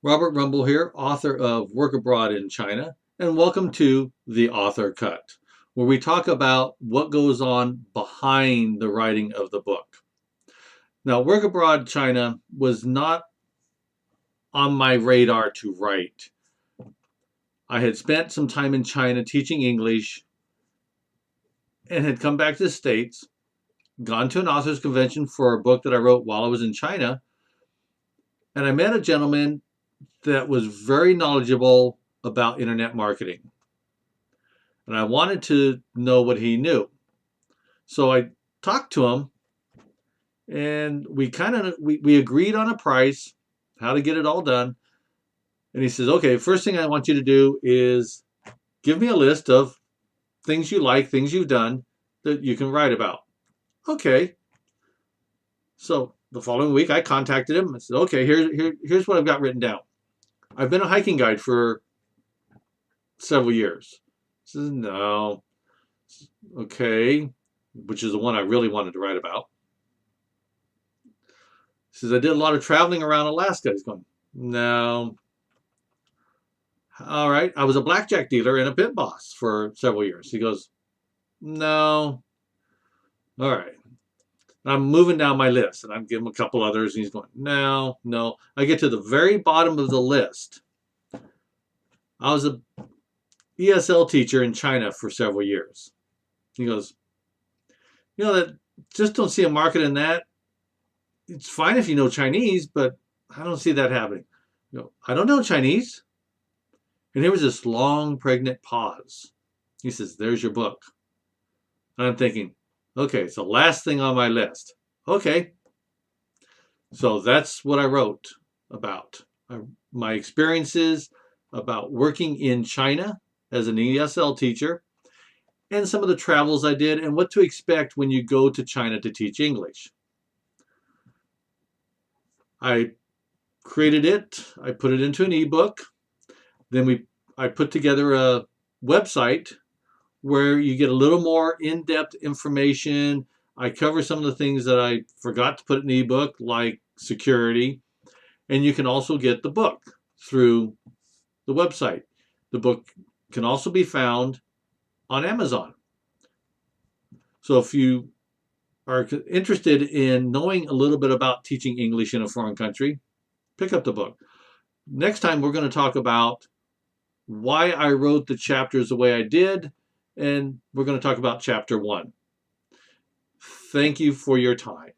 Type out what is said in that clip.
Robert Rumble here, author of Work Abroad in China, and welcome to The Author Cut, where we talk about what goes on behind the writing of the book. Now, Work Abroad China was not on my radar to write. I had spent some time in China teaching English and had come back to the States, gone to an author's convention for a book that I wrote while I was in China, and I met a gentleman that was very knowledgeable about internet marketing. And I wanted to know what he knew. So I talked to him and we agreed on a price, how to get it all done. And he says, okay, first thing I want you to do is give me a list of things you like, things you've done that you can write about. Okay. So the following week I contacted him and said, okay, here's what I've got written down. I've been a hiking guide for several years. He says, no. Okay, which is the one I really wanted to write about. He says, I did a lot of traveling around Alaska. He's going, no. All right, I was a blackjack dealer and a pit boss for several years. He goes, no. All right. I'm moving down my list, and I'm giving him a couple others, and he's going, no, no. I get to the very bottom of the list. I was a ESL teacher in China for several years. He goes, that just don't see a market in that. It's fine if you know Chinese, but I don't see that happening. I don't know Chinese. And there was this long, pregnant pause. He says, there's your book. And I'm thinking, okay, it's the last thing on my list. Okay. So that's what I wrote about. My experiences about working in China as an ESL teacher, and some of the travels I did, and what to expect when you go to China to teach English. I created it. I put it into an ebook. Then I put together a website where you get a little more in-depth information. I cover some of the things that I forgot to put in the ebook, like security. And you can also get the book through the website. The book can also be found on Amazon. So if you are interested in knowing a little bit about teaching English in a foreign country, pick up the book. Next time we're going to talk about why I wrote the chapters the way I did, and we're going to talk about chapter 1. Thank you for your time.